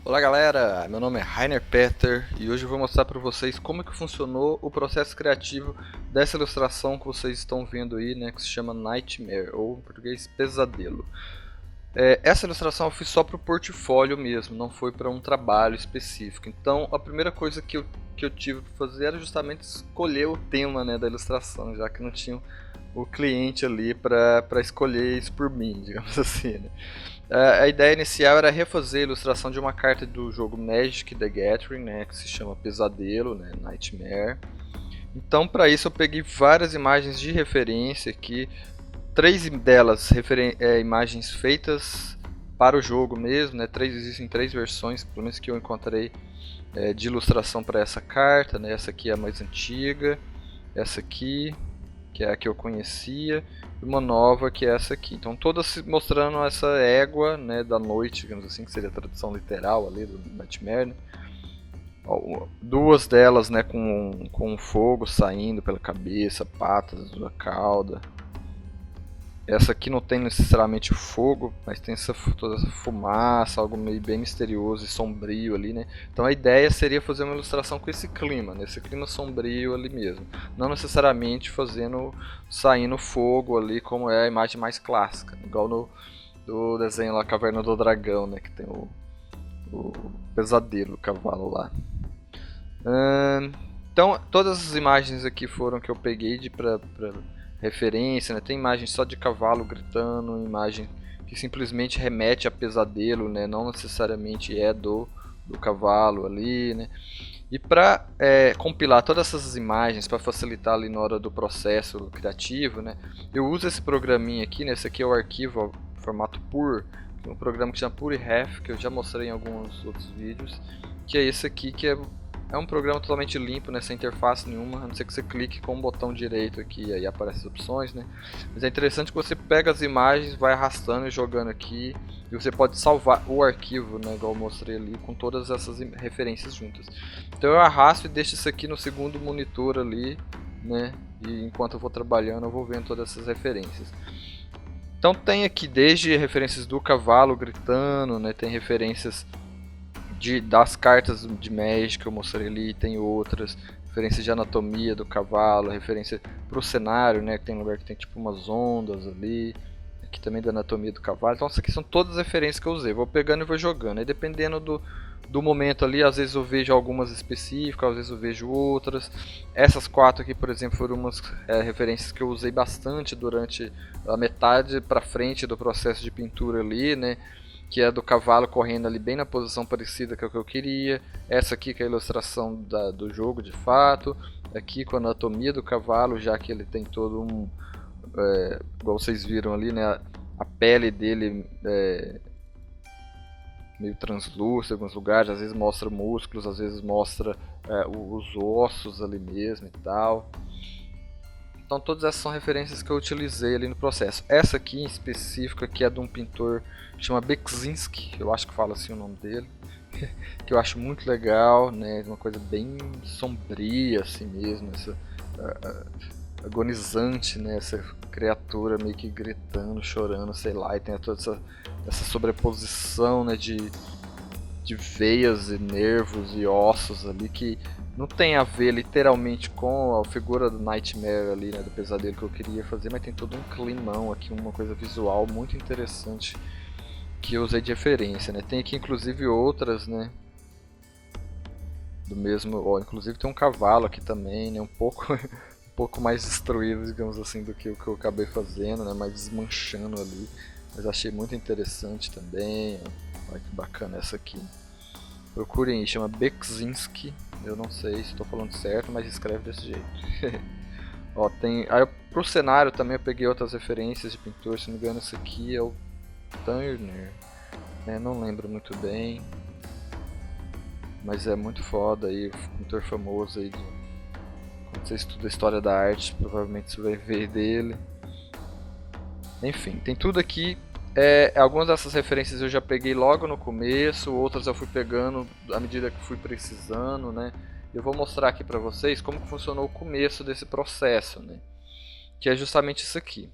Olá galera, meu nome é Rainer Peter e hoje eu vou mostrar para vocês como que funcionou o processo criativo dessa ilustração que vocês estão vendo aí, né, que se chama Nightmare, ou em português Pesadelo. Essa ilustração eu fiz só para o portfólio mesmo, não foi para um trabalho específico. Então a primeira coisa que eu tive que fazer era justamente escolher o tema, né, da ilustração, já que não tinha o cliente ali para escolher isso por mim, digamos assim, né. A ideia inicial era refazer a ilustração de uma carta do jogo Magic the Gathering, né, que se chama Pesadelo, né, Nightmare. Então, para isso, eu peguei várias imagens de referência aqui, três delas imagens feitas para o jogo mesmo, né, existem três versões, pelo menos que eu encontrei, de ilustração para essa carta, né, essa aqui é a mais antiga, essa aqui, que é a que eu conhecia, e uma nova que é essa aqui. Então todas mostrando essa égua, né, da noite, digamos assim, que seria a tradução literal ali do Nightmare, né? Duas delas, né, com fogo saindo pela cabeça, patas, a cauda. Essa aqui não tem necessariamente fogo, mas tem toda essa fumaça, algo meio bem misterioso e sombrio ali, né? Então a ideia seria fazer uma ilustração com esse clima, né? Esse clima sombrio ali mesmo. Não necessariamente saindo fogo ali, como é a imagem mais clássica, igual do desenho lá Caverna do Dragão, né? Que tem o pesadelo, o cavalo lá. Então todas as imagens aqui foram que eu peguei pra referência, né? Tem imagem só de cavalo gritando, imagem que simplesmente remete a pesadelo, né? Não necessariamente é do cavalo ali, né? E para compilar todas essas imagens para facilitar ali na hora do processo criativo, né? Eu uso esse programinha aqui, né? Esse aqui é o arquivo formato PUR, um programa que chama PurRef, que eu já mostrei em alguns outros vídeos, que é esse aqui, que é um programa totalmente limpo, né, sem interface nenhuma, a não ser que você clique com o botão direito aqui e aí aparecem as opções, né. Mas é interessante que você pega as imagens, vai arrastando e jogando aqui, e você pode salvar o arquivo, né, igual eu mostrei ali, com todas essas referências juntas. Então eu arrasto e deixo isso aqui no segundo monitor ali, né, e enquanto eu vou trabalhando eu vou vendo todas essas referências. Então tem aqui desde referências do cavalo gritando, né, tem referências das cartas de Magic que eu mostrei ali, tem outras, referência de anatomia do cavalo, referência para o cenário, né, que tem um lugar que tem tipo umas ondas ali, aqui também da anatomia do cavalo. Então isso aqui são todas as referências que eu usei, vou pegando e vou jogando, aí dependendo do momento ali, às vezes eu vejo algumas específicas, às vezes eu vejo outras. Essas quatro aqui, por exemplo, foram umas referências que eu usei bastante durante a metade para frente do processo de pintura ali, né, que é do cavalo correndo ali bem na posição parecida com o que eu queria. Essa aqui que é a ilustração do jogo de fato. Aqui com a anatomia do cavalo, já que ele tem todo igual vocês viram ali, né, a pele dele meio translúcida em alguns lugares, às vezes mostra músculos, às vezes mostra os ossos ali mesmo e tal. Então todas essas são referências que eu utilizei ali no processo. Essa aqui em específico aqui é de um pintor que chama Beksinski, eu acho que fala assim o nome dele, que eu acho muito legal, né? Uma coisa bem sombria assim mesmo, essa agonizante, né? Essa criatura meio que gritando, chorando, sei lá, e tem toda essa sobreposição, né, de veias e nervos e ossos ali que não tem a ver literalmente com a figura do Nightmare ali, né, do pesadelo que eu queria fazer, mas tem todo um climão aqui, uma coisa visual muito interessante que eu usei de referência, né. Tem aqui inclusive outras, né, do mesmo, inclusive tem um cavalo aqui também, né, um pouco mais destruído, digamos assim, do que o que eu acabei fazendo, né, mais desmanchando ali, mas achei muito interessante também. Olha que bacana essa aqui. Procurem aí, chama Beksinski. Eu não sei se estou falando certo, mas escreve desse jeito. Ó, aí pro cenário também eu peguei outras referências de pintor, se não me engano esse aqui é o Turner, né? Não lembro muito bem, mas é muito foda aí, pintor famoso aí. Quando você estuda a história da arte, provavelmente você vai ver dele. Enfim, tem tudo aqui. Algumas dessas referências eu já peguei logo no começo, outras eu fui pegando à medida que fui precisando, né? Eu vou mostrar aqui para vocês como que funcionou o começo desse processo, né? Que é justamente isso aqui.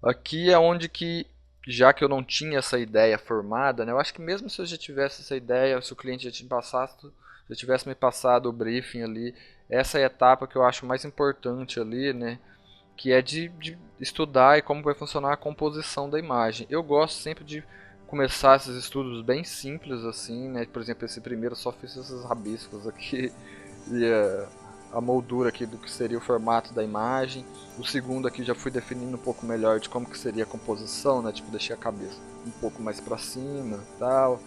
Aqui é onde que já que eu não tinha essa ideia formada, né, eu acho que mesmo se eu já tivesse essa ideia, se o cliente já tivesse me passado o briefing ali, essa é a etapa que eu acho mais importante ali, né, que é de estudar e como vai funcionar a composição da imagem. Eu gosto sempre de começar esses estudos bem simples assim, né? Por exemplo, esse primeiro só fiz esses rabiscos aqui e a moldura aqui do que seria o formato da imagem. O segundo aqui já fui definindo um pouco melhor de como que seria a composição, né? Tipo, deixei a cabeça um pouco mais para cima, tal.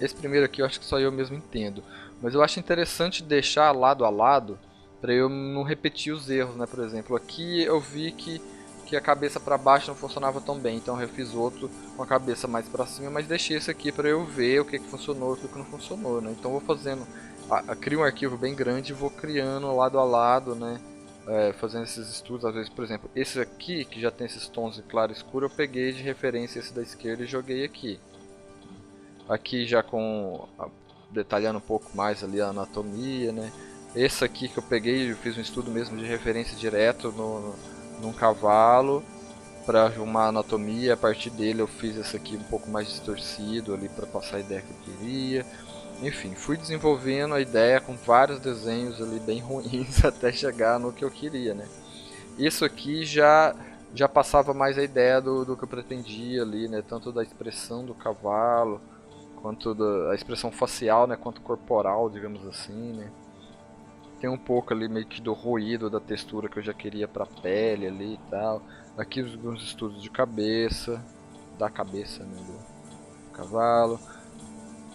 Esse primeiro aqui eu acho que só eu mesmo entendo, mas eu acho interessante deixar lado a lado para eu não repetir os erros, né? Por exemplo, aqui eu vi que a cabeça para baixo não funcionava tão bem, então eu fiz outro com a cabeça mais para cima, mas deixei esse aqui para eu ver o que funcionou e o que não funcionou, né? Então eu vou fazendo, crio um arquivo bem grande e vou criando lado a lado, né? Fazendo esses estudos, às vezes, por exemplo, esse aqui que já tem esses tons de claro e escuro, eu peguei de referência esse da esquerda e joguei aqui. Aqui já detalhando um pouco mais ali a anatomia, né? Esse aqui que eu peguei, eu fiz um estudo mesmo de referência direto num cavalo para uma anatomia. A partir dele eu fiz esse aqui um pouco mais distorcido ali para passar a ideia que eu queria. Enfim, fui desenvolvendo a ideia com vários desenhos ali bem ruins até chegar no que eu queria, né? Isso aqui já passava mais a ideia do que eu pretendia ali, né? Tanto da expressão do cavalo quanto da expressão facial, né, quanto corporal, digamos assim, né. Tem um pouco ali meio que do ruído da textura que eu já queria pra pele ali e tal. Aqui alguns estudos de cabeça, da cabeça, né, do cavalo.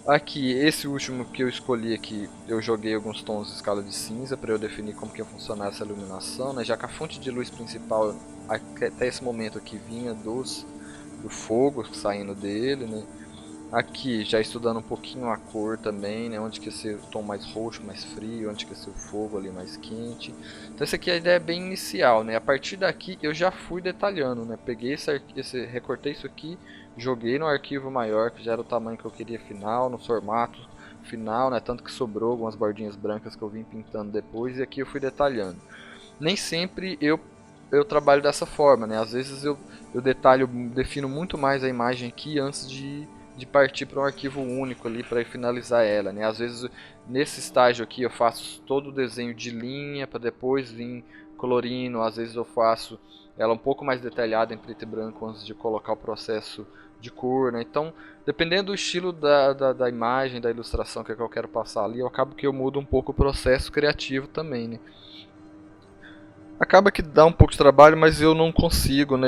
Aqui, esse último que eu escolhi aqui, eu joguei alguns tons de escala de cinza para eu definir como que ia funcionar essa iluminação, né, já que a fonte de luz principal até esse momento aqui vinha do fogo saindo dele, né. Aqui, já estudando um pouquinho a cor também, né? Onde que esse tom mais roxo, mais frio, onde que esse fogo ali mais quente. Então essa aqui é a ideia bem inicial, né? A partir daqui eu já fui detalhando, né? Peguei recortei isso aqui, joguei no arquivo maior, que já era o tamanho que eu queria final, no formato final, né? Tanto que sobrou algumas bordinhas brancas que eu vim pintando depois, e aqui eu fui detalhando. Nem sempre eu trabalho dessa forma, né? Às vezes eu defino muito mais a imagem aqui antes de partir para um arquivo único ali para finalizar ela, né? Às vezes nesse estágio aqui eu faço todo o desenho de linha para depois vir colorindo, às vezes eu faço ela um pouco mais detalhada em preto e branco antes de colocar o processo de cor, né? Então, dependendo do estilo da imagem, da ilustração que eu quero passar ali, eu acabo que eu mudo um pouco o processo criativo também, né? Acaba que dá um pouco de trabalho, mas eu não consigo, né?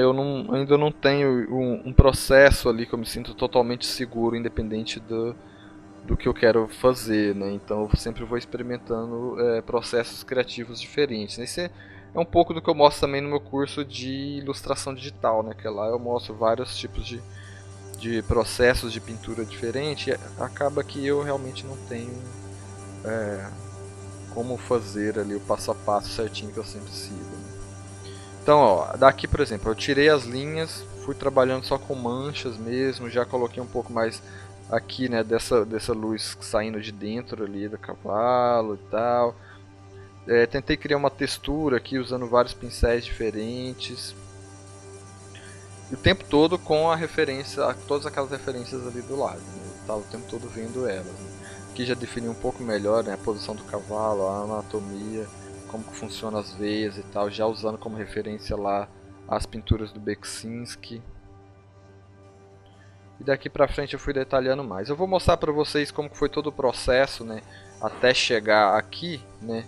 Ainda não tenho um processo ali que eu me sinto totalmente seguro, independente do que eu quero fazer, né? Então eu sempre vou experimentando processos criativos diferentes, né? Isso é um pouco do que eu mostro também no meu curso de ilustração digital, né? Que lá eu mostro vários tipos de processos de pintura diferente. E acaba que eu realmente não tenho como fazer ali o passo a passo certinho que eu sempre sigo, né? Então, ó, daqui por exemplo, eu tirei as linhas, fui trabalhando só com manchas mesmo, já coloquei um pouco mais aqui, né, dessa luz saindo de dentro ali do cavalo e tal. Tentei criar uma textura aqui usando vários pincéis diferentes. E o tempo todo com a referência, todas aquelas referências ali do lado, né? Eu tava o tempo todo vendo elas, né? Aqui já defini um pouco melhor, né, a posição do cavalo, a anatomia, como que funciona as veias e tal, já usando como referência lá as pinturas do Beksinski. E daqui pra frente eu fui detalhando mais. Eu vou mostrar pra vocês como que foi todo o processo, né, até chegar aqui, né.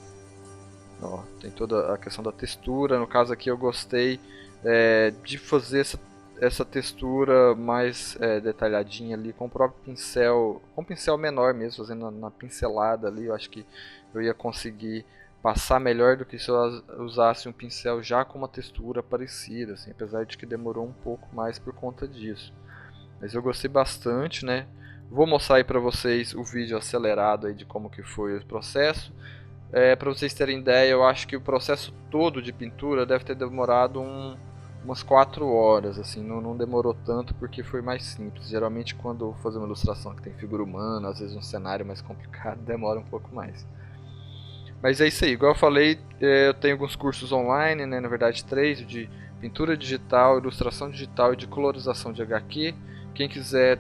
Ó, tem toda a questão da textura. No caso aqui eu gostei de fazer essa textura mais detalhadinha ali com o próprio pincel, com um pincel menor mesmo, fazendo na pincelada ali. Eu acho que eu ia conseguir passar melhor do que se eu usasse um pincel já com uma textura parecida, assim, apesar de que demorou um pouco mais por conta disso. Mas eu gostei bastante, né? Vou mostrar aí pra vocês o vídeo acelerado aí de como que foi o processo. Para vocês terem ideia, eu acho que o processo todo de pintura deve ter demorado umas 4 horas, assim, não demorou tanto porque foi mais simples. Geralmente quando eu vou fazer uma ilustração que tem figura humana, às vezes um cenário mais complicado, demora um pouco mais. Mas é isso aí, igual eu falei, eu tenho alguns cursos online, né, na verdade 3, de pintura digital, ilustração digital e de colorização de HQ. Quem quiser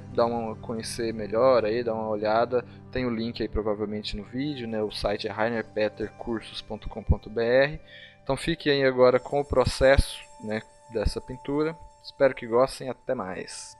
conhecer melhor, aí, dar uma olhada, tem o link aí provavelmente no vídeo, né? O site é rainerpetercursos.com.br. Então fiquem aí agora com o processo, né, dessa pintura. Espero que gostem, até mais.